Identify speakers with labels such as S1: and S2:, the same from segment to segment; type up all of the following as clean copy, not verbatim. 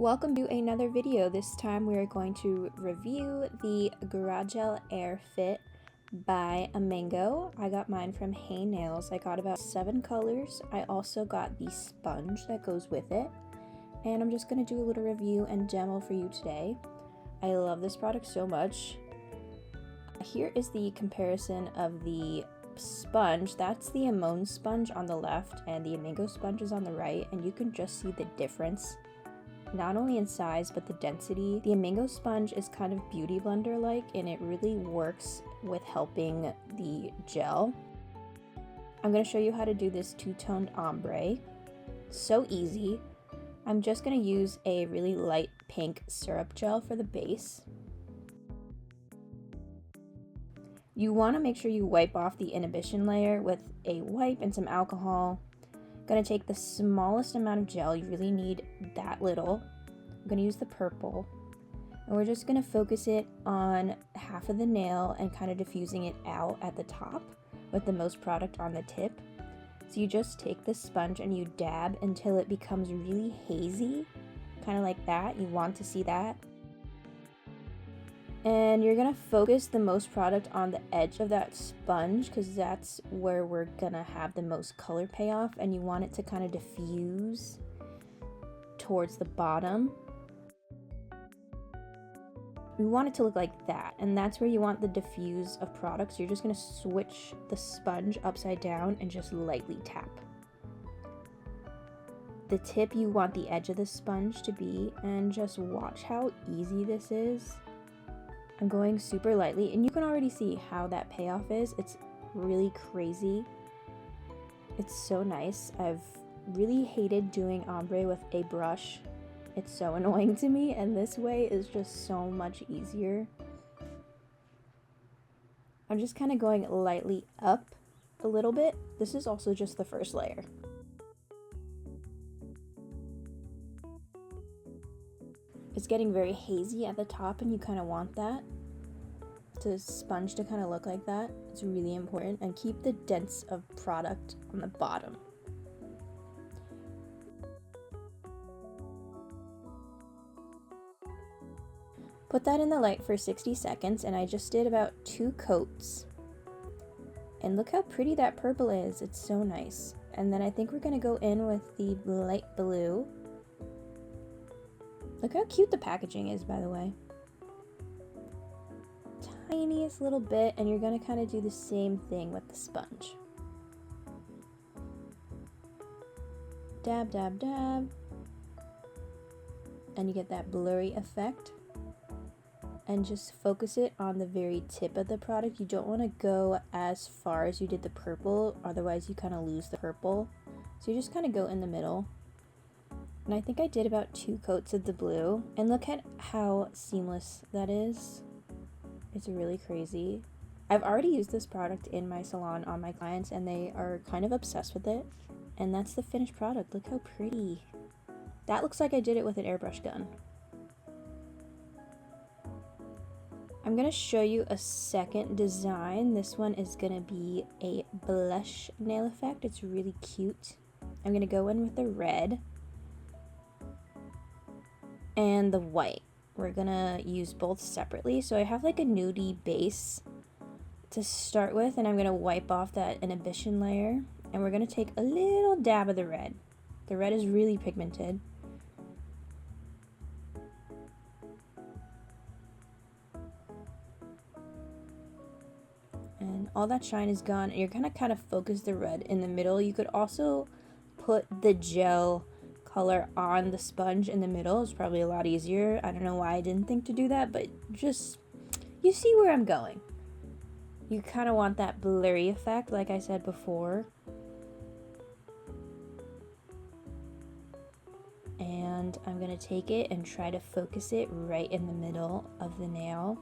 S1: Welcome to another video. This time we are going to review the Gragel Air Fit by Amingo. I got mine from Hey Nails. I got about 7 colors. I also got the sponge that goes with it. And I'm just going to do a little review and demo for you today. I love this product so much. Here is the comparison of the sponge. That's the Amon sponge on the left and the Amingo sponge is on the right, and you can just see the difference. Not only in size, but the density. The Amingo sponge is kind of beauty blender-like, and it really works with helping the gel. I'm going to show you how to do this two-toned ombre. So easy. I'm just going to use a really light pink syrup gel for the base. You want to make sure you wipe off the inhibition layer with a wipe and some alcohol. Gonna take the smallest amount of gel. You really need that little. I'm gonna use the purple, and we're just gonna focus it on half of the nail and kind of diffusing it out at the top with the most product on the tip. So you just take the sponge and you dab until it becomes really hazy, kind of like that. You want to see that. And you're gonna focus the most product on the edge of that sponge because that's where we're gonna have the most color payoff, and you want it to kind of diffuse towards the bottom. We want it to look like that, and that's where you want the diffuse of product. So you're just gonna switch the sponge upside down and just lightly tap. The tip you want the edge of the sponge to be, and just watch how easy this is. I'm going super lightly, and you can already see how that payoff is. It's really crazy. It's so nice. I've really hated doing ombre with a brush. It's so annoying to me, and this way is just so much easier. I'm just kind of going lightly up a little bit. This is also just the first layer. It's getting very hazy at the top, and you kind of want that to sponge to kind of look like that. It's really important, and keep the dents of product on the bottom. Put that in the light for 60 seconds, and I just did about 2 coats. And look how pretty that purple is. It's so nice. And then I think we're going to go in with the light blue. Look how cute the packaging is, by the way. Tiniest little bit, and you're going to kind of do the same thing with the sponge. Dab, dab, dab. And you get that blurry effect. And just focus it on the very tip of the product. You don't want to go as far as you did the purple, otherwise you kind of lose the purple. So you just kind of go in the middle. And I think I did about 2 coats of the blue. And look at how seamless that is. It's really crazy. I've already used this product in my salon on my clients, and they are kind of obsessed with it. And that's the finished product. Look how pretty. That looks like I did it with an airbrush gun. I'm going to show you a second design. This one is going to be a blush nail effect. It's really cute. I'm going to go in with the red and the white. We're gonna use both separately. So I have like a nudie base to start with, and I'm gonna wipe off that inhibition layer, and we're gonna take a little dab of the red. The red is really pigmented. And all that shine is gone, and you're gonna kind of focus the red in the middle. You could also put the gel color on the sponge in the middle. It's probably a lot easier. I don't know why I didn't think to do that, but just, you see where I'm going. You kind of want that blurry effect, like I said before. And I'm gonna take it and try to focus it right in the middle of the nail.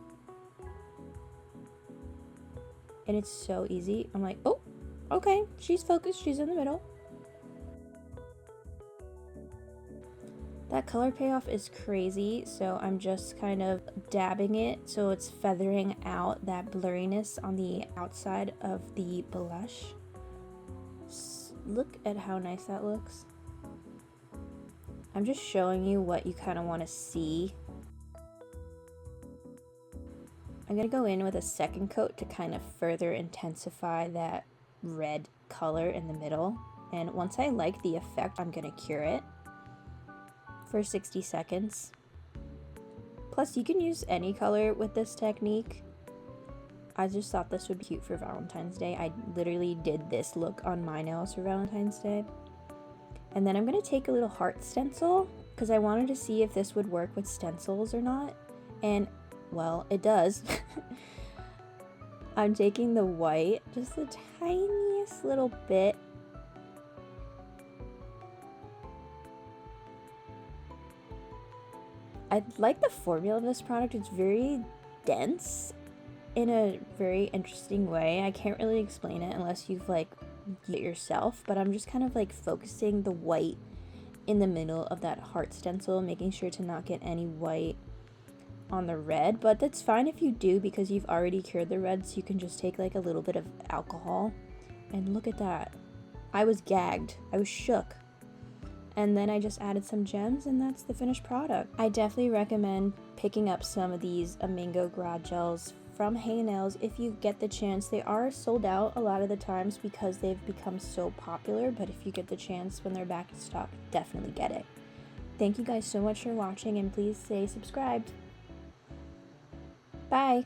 S1: And it's so easy. I'm like, oh, okay, she's focused, she's in the middle. That color payoff is crazy, so I'm just kind of dabbing it so it's feathering out that blurriness on the outside of the blush. Look at how nice that looks. I'm just showing you what you kind of want to see. I'm going to go in with a second coat to kind of further intensify that red color in the middle. And once I like the effect, I'm going to cure it for 60 seconds. Plus, you can use any color with this technique. I just thought this would be cute for Valentine's Day. I literally did this look on my nails for Valentine's Day. And then I'm going to take a little heart stencil because I wanted to see if this would work with stencils or not. And, well, it does. I'm taking the white, just the tiniest little bit. I like the formula of this product. It's very dense in a very interesting way. I can't really explain it unless you've like used it yourself, but I'm just kind of like focusing the white in the middle of that heart stencil, making sure to not get any white on the red, but that's fine if you do because you've already cured the red, so you can just take like a little bit of alcohol. And look at that. I was gagged. I was shook. And then I just added some gems, and that's the finished product. I definitely recommend picking up some of these Amingo Gragels from Hey Nails if you get the chance. They are sold out a lot of the times because they've become so popular, but if you get the chance when they're back in stock, definitely get it. Thank you guys so much for watching, and please stay subscribed. Bye!